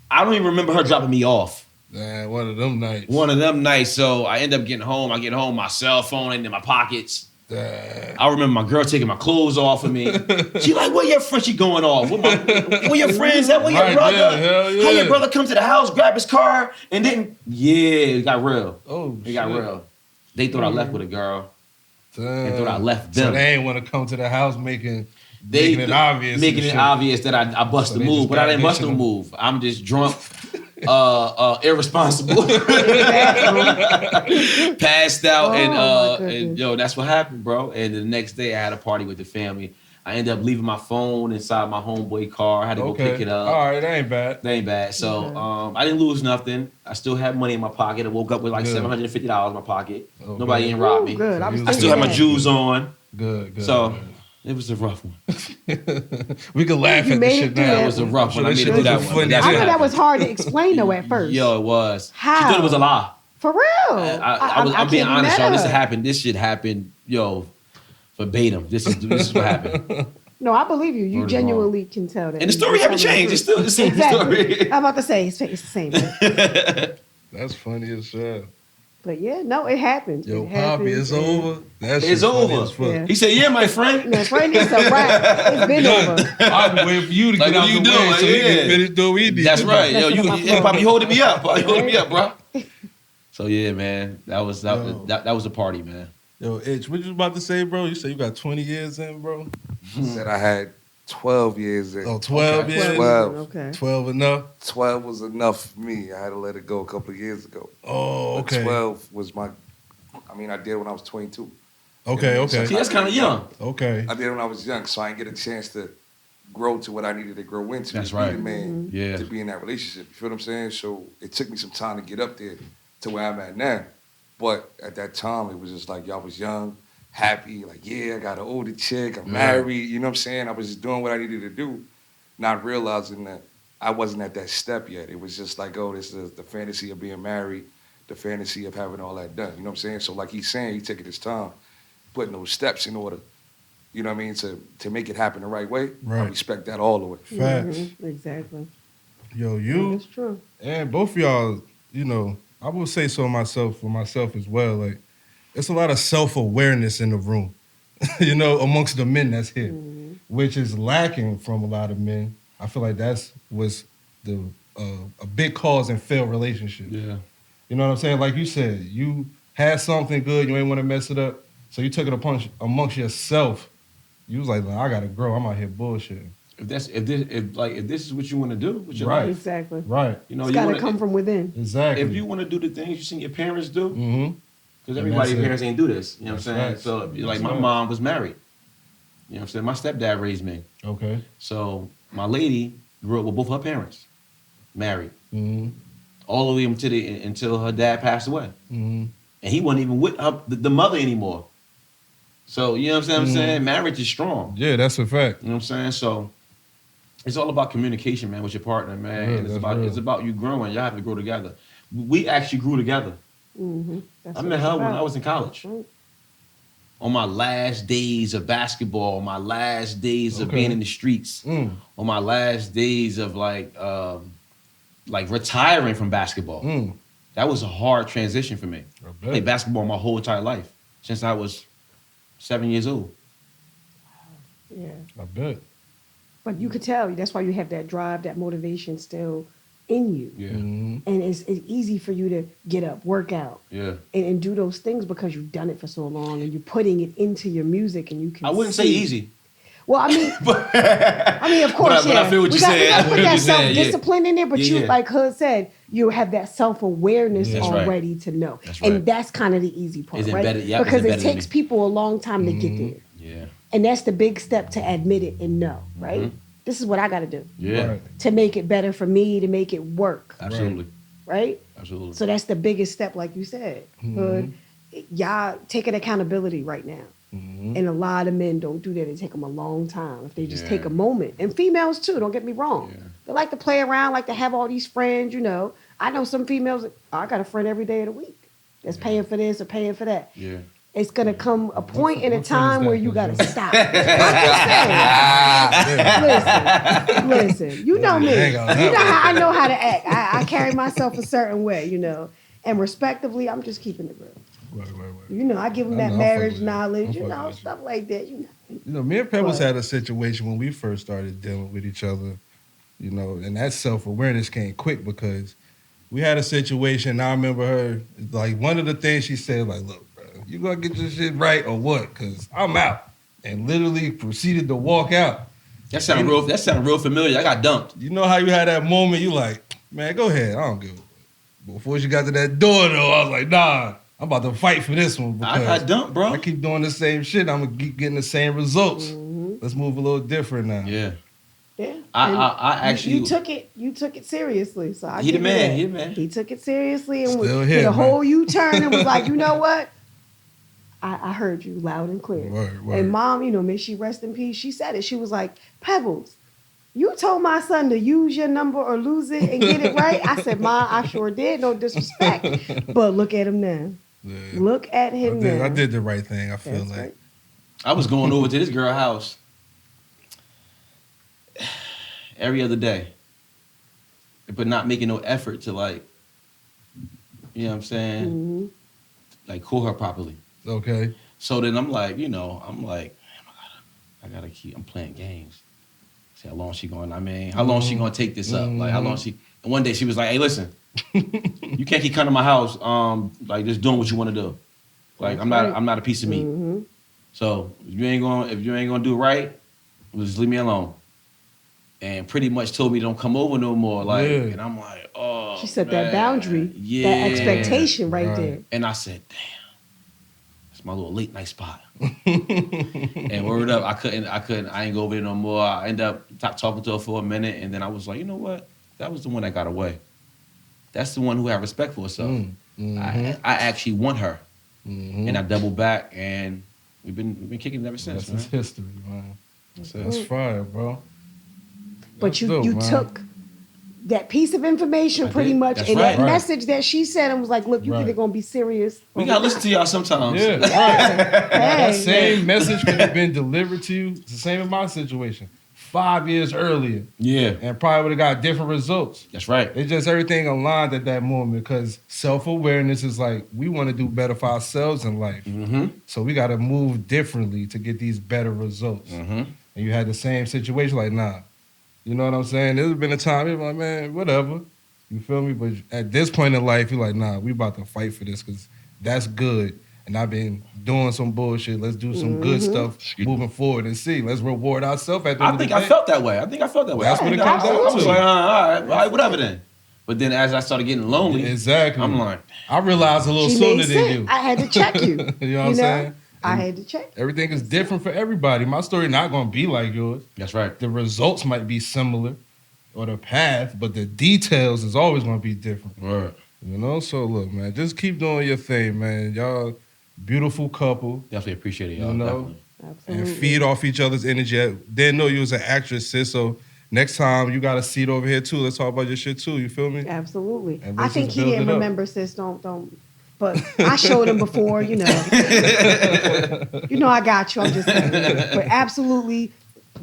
I don't even remember her dropping me off. Man, one of them nights. One of them nights. So I end up getting home. I get home, my cell phone ain't in my pockets. I remember my girl taking my clothes off of me. She like, where your friend? She going off. Where your friends at? Where your brother? Yeah. How your brother come to the house, grab his car, and then it got real. Oh, it got real. They thought I left with a girl. Damn. They thought I left them. So they ain't want to come to the house making it obvious. Making it obvious that I bust a move, but I didn't bust a move. I'm just drunk, irresponsible, passed out, and that's what happened, bro. And the next day I had a party with the family. I ended up leaving my phone inside my homeboy car. I had to go pick it up. All right, that ain't bad. So I didn't lose nothing. I still had money in my pocket. I woke up with like $750 in my pocket. Okay. Nobody didn't rob me. Good. I still had my jewels on. Good. So it was a rough one. We could laugh at this shit now. That was a rough one. I made it through that one. I know that was hard to explain though at first. Yo, it was. How? She thought it was a lie. For real. I'm being honest, y'all. This shit happened, verbatim. This is what happened. No, I believe you. You genuinely can tell that. And the story haven't changed. It's still the same story. I'm about to say it's the same. That's funny as shit. But yeah, no, it happened. Yo, Poppy, it's over. It's over. Yeah. He said, "Yeah, my friend. My friend, it's a wrap. It's been over." I've been waiting for you to get out the way so we can finish doing what we need. That's right. Yo, Poppy holding me up. You holding me up, bro. So yeah, man, that was a party, man. Yo, Itch, what you about to say, bro? You said you got 20 years in, bro? Said I had 12 years in. Oh, 12 years? 12. Okay. 12 enough? 12 was enough for me. I had to let it go a couple of years ago. Oh, okay. But 12 was I did when I was 22. Okay. See, that's kind of young. Okay. I did when I was young, so I didn't get a chance to grow to what I needed to grow into. That's to right. be the man, Yeah. to be in that relationship. You feel what I'm saying? So it took me some time to get up there to where I'm at now. But at that time, it was just like, y'all was young, happy, like, yeah, I got an older chick, I'm married, you know what I'm saying? I was just doing what I needed to do, not realizing that I wasn't at that step yet. It was just like, oh, this is the fantasy of being married, the fantasy of having all that done, you know what I'm saying? So like he's saying, he's taking his time, putting those steps in order, you know what I mean, to make it happen the right way. Right. I respect that all the way. Facts. Exactly. Yo, you That's true. and both of y'all, I will say so for myself as well. Like, it's a lot of self-awareness in the room, amongst the men that's here, which is lacking from a lot of men. I feel like was a big cause in failed relationships. Yeah. You know what I'm saying? Like you said, you had something good, you ain't want to mess it up, so you took it amongst yourself. You was like, I gotta grow. I'm out here bullshitting. If this is what you want to do with your Right. life, Exactly. Right. It's got to come from within. Exactly. if you want to do the things you seen your parents do, Mm-hmm. because everybody's parents ain't do this. You know what I'm saying? That's So right. like That's my right. mom was married. You know what I'm saying? My stepdad raised me. Okay. So my lady grew up with both her parents, married, Mm-hmm. all the way until her dad passed away, Mm-hmm. and he wasn't even with the mother anymore. So you know what I'm saying? Marriage is strong. Yeah, that's a fact. You know what I'm saying? So it's all about communication, man, with your partner, man. Yeah, and that's real. it's about you growing. Y'all have to grow together. We actually grew together. Mm-hmm. I met her when I was in college. Right. on my last days of basketball, on my last days of being in the streets, on my last days of like retiring from basketball. That was a hard transition for me. I played basketball my whole entire life since I was 7 years old. Yeah. I bet. But you could tell, that's why you have that drive, that motivation still in you. Yeah. And it's easy for you to get up, work out, and do those things because you've done it for so long and you're putting it into your music and you can I wouldn't say easy. Well, I mean, of course, but I feel what you're saying. We gotta put that saying, self-discipline in there, but you, like Hood said, you have that self-awareness already to know. That's and right. that's kind of the easy part, It's right? embedded, yep, because it's it takes people a long time to get there. Yeah. And that's the big step to admit it and know, right? This is what I got to do. Yeah. Right. To make it better for me, to make it work. Absolutely. Right? Absolutely. So that's the biggest step, like you said. Hood, y'all taking accountability right now. And a lot of men don't do that. It take them a long time if they just take a moment. And females too, don't get me wrong. Yeah. They like to play around, like to have all these friends, you know. I know some females, I got a friend every day of the week that's paying for this or paying for that. Yeah. It's going to come a point in a what friend is time that, where you got to Coach? stop. I'm just saying. Listen, you know me. You know how I know how to act. I carry myself a certain way, you know. And respectively, I'm just keeping it real. Right. You know, I give them I that know, I fuck marriage with you. knowledge, I you fuck know, with you. stuff like that, you know. You know, me and Pebbles But- had a situation when we first started dealing with each other, you know, and that self-awareness came quick because we had a situation. I remember her, like, one of the things she said, like, look, bro, you gonna get your shit right or what? Because I'm out. And literally proceeded to walk out. That sounded real familiar. I got dumped. You know how you had that moment, you like, man, go ahead. I don't give a fuck. Before she got to that door, though, I was like, nah, I'm about to fight for this one. I got dumped, bro. I keep doing the same shit. I'm going to keep getting the same results. Let's move a little different now. Yeah. Yeah. I actually... You took it seriously. So I He the give you man. that. He the man. He took it seriously and Still did here, a man. whole U-turn and was like, you know what? I heard you loud and clear. Word. And mom, you know, may she rest in peace, she said it. She was like, Pebbles, you told my son to use your number or lose it and get it right. I said, Ma, I sure did. No disrespect. But look at him now. Yeah. Look at him now. I did the right thing, I feel That's like. right. I was going over to this girl's house every other day, but not making no effort to, like, you know what I'm saying? Like, call her properly. Okay. So then I'm like, damn, I'm playing games. See how long she going, how long she gonna take this up? Like, how long she, and one day she was like, hey, listen, you can't keep coming to my house, like, just doing what you want to do. Like, I'm not a piece of meat. So if you ain't gonna do it right, just leave me alone. And pretty much told me don't come over no more. Like, and I'm like, oh. She set man. that boundary, yeah, that expectation right there. And I said, damn, it's my little late night spot. And word up, I ain't go over there no more. I ended up talking to her for a minute, and then I was like, you know what? That was the one that got away. That's the one who had respect for herself. I actually want her. And I doubled back, and we've been kicking it ever since. That's history, man. That's fire, bro. But That's you dope, man. took that piece of information I pretty did. much, That's and right. that message that she said, and was like, look, you either gonna be serious. We gotta listen to y'all sometimes. Yeah, right. Hey, That same message could have been delivered to you. It's the same in my situation. 5 years earlier. Yeah. And probably would have got different results. That's right. It's just everything aligned at that moment because self-awareness is like, we want to do better for ourselves in life. So we got to move differently to get these better results. And you had the same situation, like, nah. You know what I'm saying? There's been a time you're like, man, whatever. You feel me? But at this point in life, you're like, nah, we about to fight for this because that's good. And I've been doing some bullshit. Let's do some good stuff moving forward and see. Let's reward ourselves at the end of the day. I felt that way. That's what it comes down to. I was like, all right, whatever then. But then as I started getting lonely, exactly, I'm like, I realized a little She sooner made than sense. you. I had to check you. You know what I'm saying? I had to check. Everything is different for everybody. My story not going to be like yours. That's right. The results might be similar or the path, but the details is always going to be different. Right. You know? So look, man, just keep doing your thing, man. Y'all beautiful couple. Definitely appreciate it, y'all. You know? Definitely. Absolutely. And feed off each other's energy. I didn't know you was an actress, sis, so next time you got a seat over here too. Let's talk about your shit too. You feel me? Absolutely. And I let's think just he build didn't it up. remember, sis. Don't. But I showed him before, you know. You know I got you. I'm just saying. But absolutely,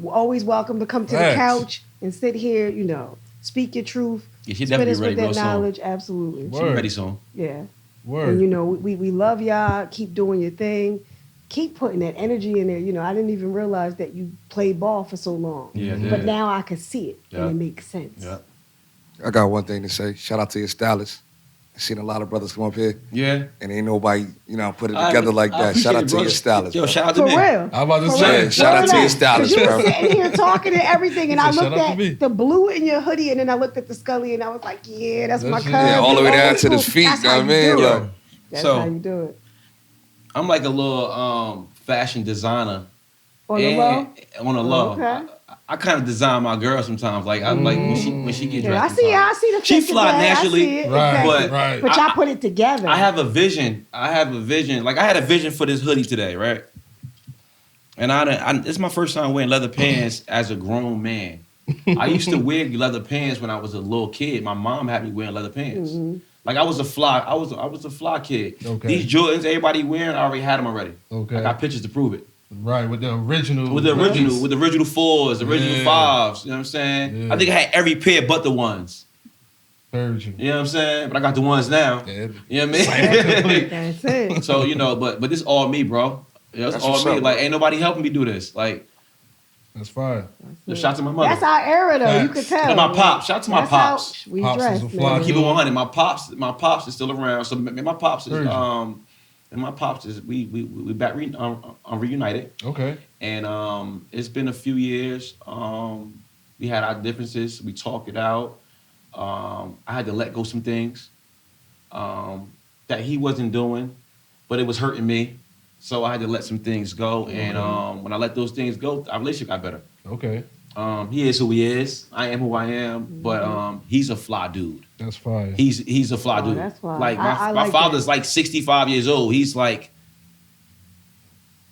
always welcome to come to the couch and sit here, you know, speak your truth. Yeah, she spit definitely us ready with that real knowledge. soon. Absolutely. She ready soon. Yeah. Word. And, you know, we love y'all. Keep doing your thing. Keep putting that energy in there. You know, I didn't even realize that you played ball for so long. Yeah, But now I can see it, and it makes sense. Yeah. I got one thing to say. Shout out to your stylist. I've seen a lot of brothers come up here. Yeah. And ain't nobody, you know, put it together like that. Shout out to your stylist. Yo, shout out to For me. real. I'm about to For say. real. Shout out to your stylist, you bro. were sitting here talking and everything, and I Shout looked out to me. at the blue in your hoodie, and then I looked at the Scully, and I was like, yeah, that's my That's it. cousin. Yeah, all the way down to the That's feet, how you know what I you mean? do it. Like, That's So- how you do it. I'm like a little fashion designer. On the low? On the low. Okay. I kind of design my girl sometimes. Like I'm like when she get dressed. Yeah, I see the She picture, fly man. naturally, I see it. Right, exactly. right. But y'all put it together. I have a vision. Like I had a vision for this hoodie today, right? And it's my first time wearing leather pants as a grown man. I used to wear leather pants when I was a little kid. My mom had me wearing leather pants. Mm-hmm. Like I was a fly a fly kid. Okay. These Jordans, everybody wearing, I already had them already. Okay. I got pictures to prove it. Right, with the original. With the original fours, the original Yeah. fives. You know what I'm saying? Yeah. I think I had every pair but the ones. Heard you. You know what I'm saying? But I got the ones now. Yeah. You know what I mean? That's it. So, you know, but this all me, bro. Yeah, it's That's all what's me. up, Like, bro. ain't nobody helping me do this. Like, That's fire. shout out to my mother. That's our era, though. You could tell. And my pops. Shout out to my That's how pops. we Pops dress, is a fly man. Keep it 100. My pops is still around. So my pops is Heard you. and my pops is we back reunited. Okay. And it's been a few years. We had our differences. We talked it out. I had to let go some things that he wasn't doing, but it was hurting me. So I had to let some things go. And when I let those things go, our relationship got better. Okay. He is who he is. I am who I am. But he's a fly dude. That's fire. He's a fly dude. that's fine. Like I my like father's like 65 years old. He's like,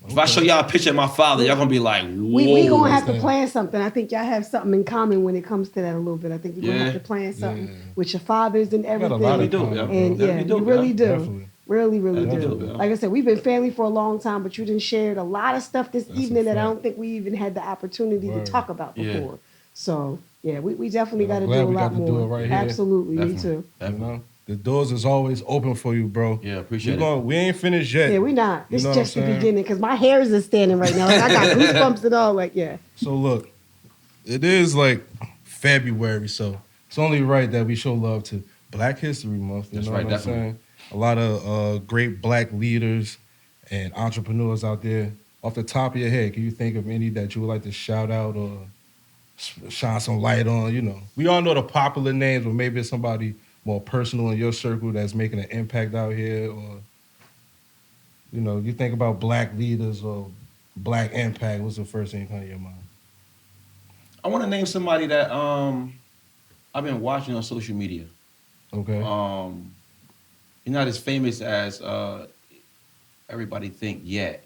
if I show y'all a picture of my father, y'all gonna be like, whoa. We gonna have to understand. plan something. I think y'all have something in common when it comes to that a little bit. I think you're gonna have to plan something with your fathers and Got a everything. lot We of do, common, yeah. bro. And Yeah, yeah, we do, you really yeah. do. Definitely. Really, really Yeah, we do. do, yeah. Like I said, we've been family for a long time, but you didn't share a lot of stuff this That's a evening that I fact. don't think we even had the opportunity Word. to talk about Yeah. before. So yeah, we definitely Yeah, got I'm to glad do a we lot got to more. do it right here. Absolutely, me Definitely. too. You know, the doors is always open for you, bro. Yeah, appreciate We ain't finished yet. Yeah, we not. You This know is what just I'm the saying? beginning because my hairs is standing right now. Like, I got goosebumps and all. Like yeah. So look, it is like February, so it's only right that we show love to Black History Month. You That's know right, what I'm definitely. saying? A lot of great Black leaders and entrepreneurs out there. Off the top of your head, can you think of any that you would like to shout out or shine some light on? You know, we all know the popular names, but maybe it's somebody more personal in your circle that's making an impact out here, or you know, you think about Black leaders or Black impact. What's the first thing that comes to your mind? I want to name somebody that I've been watching on social media. Okay. He's not as famous as everybody think yet,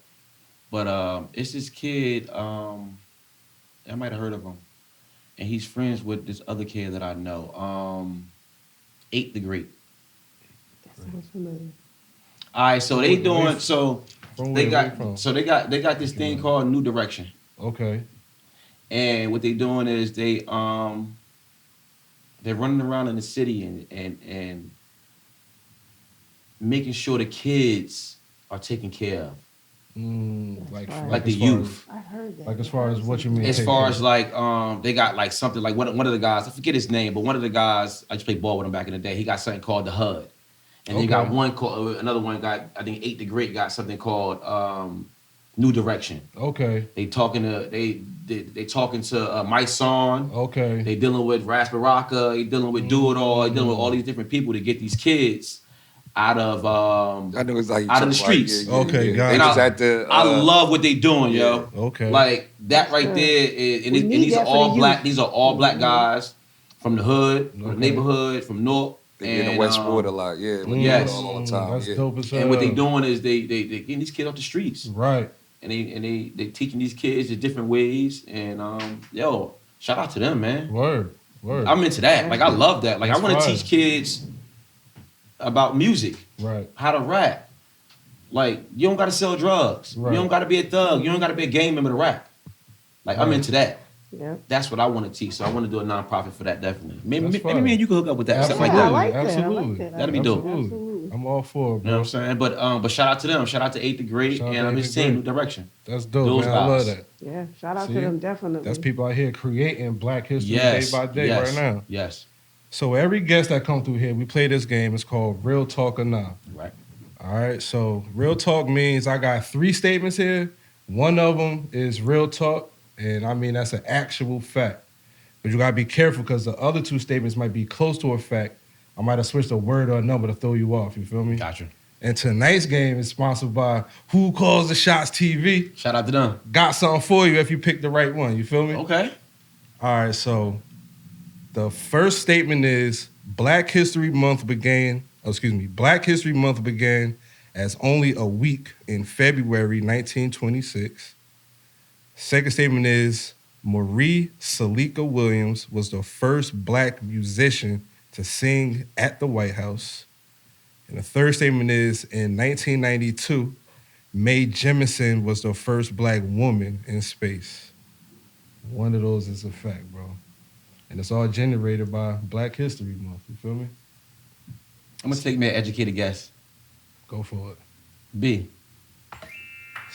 but it's this kid. I might have heard of him, and he's friends with this other kid that I know. 8 the Great. That sounds familiar. All right, so they doing so From they where? got Where from? so they got this thing called New Direction. Okay. And what they doing is they're running around in the city and making sure the kids are taken care of. Like the as far youth. I heard that. Like as far as what you mean? As take far care as of? like they got like something like one of the guys, I forget his name, but one of the guys, I just played ball with him back in the day. He got something called the HUD. And they got Okay. one called another one got, I think 8 the Great got something called New Direction. Okay. They talking to Mike Son. Okay. They dealing with Rasparaka. They dealing with Do It All. They dealing with all these different people to get these kids out of I know it's like out of the streets. Okay, got They it. was at the. I love what they doing, yo. Okay. Like that right Good. there, and We need these are that for all the black. youth. These are all black guys from the hood, from the Okay. neighborhood, from North. They get in and, Westwood a lot, yeah. We Yes. do it all the time. That's yeah. dope as hell. And what they doing is they getting these kids off the streets, Right. and they teaching these kids the different ways. And yo, shout out to them, man. Word. I'm into that. Like I love that. Like I That's want to fire. teach kids about music, right? How to rap. Like, you don't gotta sell drugs. Right. You don't gotta be a thug. You don't gotta be a gang member to rap. Like, I'm into that. Yeah. That's what I want to teach. So I want to do a nonprofit for that, definitely. Maybe That's me fine. and you can hook up with that. Something like Yeah, I that. like that. Absolutely. I like that. That'd be dope. Absolutely. I'm all for it, bro. You know what I'm saying? But shout out to them. Shout out to 8th Degree Shout out and to his 8th team, New Degree. Direction. That's dope, Those man. I love guys. that. Yeah, shout out See? to them, definitely. That's people out here creating Black history Yes. day by day yes, right now. Yes. So every guest that come through here, we play this game. It's called Real Talk or Nah. Right. All right. So real talk means I got 3 statements here. One of them is real talk, and I mean that's an actual fact. But you gotta be careful because the other 2 statements might be close to a fact. I might have switched a word or a number to throw you off. You feel me? Gotcha. And tonight's game is sponsored by Who Calls the Shots TV. Shout out to them. Got something for you if you pick the right one. You feel me? Okay. All right. So the first statement is Black History Month began as only a week in February 1926. Second statement is Marie Salika Williams was the first Black musician to sing at the White House. And the third statement is in 1992, Mae Jemison was the first Black woman in space. One of those is a fact, bro. And it's all generated by Black History Month. You feel me? I'm gonna take me an educated guess. Go for it. B.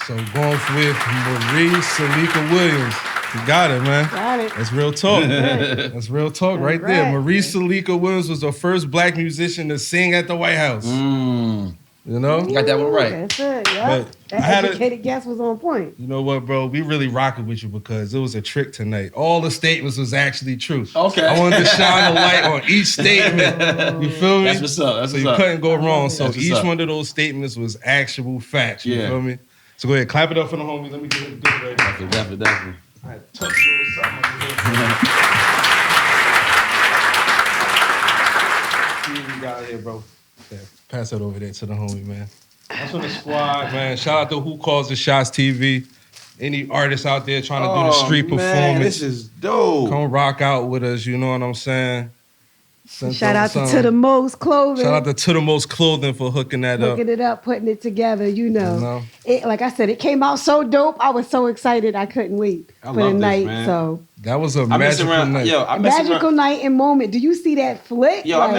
So going with Marie Salika Williams. You got it, man. Got it. That's real talk. That's real talk right there. Right. Marie Salika Williams was the first Black musician to sing at the White House. You know? You got that one right. That's it, yeah. But I That had educated guess was on point. You know what, bro? We really rocking with you because it was a trick tonight. All the statements was actually true. Okay. I wanted to shine a light on each statement. You feel me? That's what's up. That's So what's you up. couldn't go wrong. So That's what's each up. one of those statements was actual facts. You Yeah. feel me? So go ahead, clap it up for the homies. Let me get it right now. Definitely. I had touched a little something over here. See what we got here, bro. Yeah, pass that over there to the homie, man. That's on the squad, man. Shout out to Who Calls the Shots TV. Any artists out there trying to do the street performance. This is dope. Come rock out with us, you know what I'm saying? Shout out to the Most Clothing. Shout out to the Most Clothing for hooking that up. Hooking it up, putting it together, you know. You know? It, like I said, it came out so dope. I was so excited. I couldn't wait I for the love this, night. man. So That was a I mess magical around. night. Yo, I mess magical around. night and moment. Do you see that flick? Yo, Like, I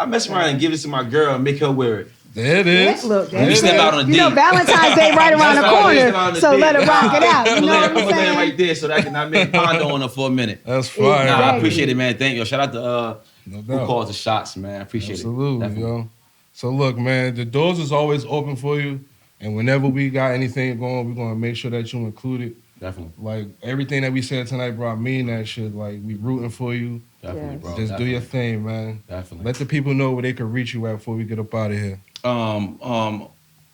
mess around and give it to my girl and make her wear it. There it Yeah, is. look, There it We is. step out on a you know, date. Valentine's Day right around the That's how it is, corner, on the so date. let her rock it out. You know what I'm I'm gonna lay it saying? right there so that I can make Pondo on her for a minute. That's fire. Nah, I Exactly. appreciate it, man. Thank you. Shout out to No Who doubt. Calls the Shots, man. I appreciate Absolutely, it. Definitely. yo. So look, man, the doors is always open for you. And whenever we got anything going, we're gonna make sure that you include it. Definitely. Like everything that we said tonight, bro, I mean that shit. Like we rooting for you. Definitely, Yes. bro. Just do your thing, man. Definitely. Let the people know where they can reach you at before we get up out of here.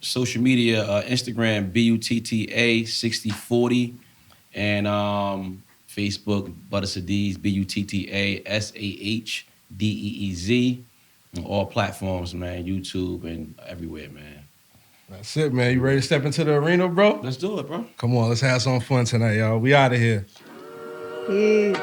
Social media, Instagram, BUTTA 6040, and Facebook, Butta Sahdeez, BUTTA SAHDEEZ, on all platforms, man, YouTube and everywhere, man. That's it, man. You ready to step into the arena, bro? Let's do it, bro. Come on, let's have some fun tonight, y'all. We out of here. Peace.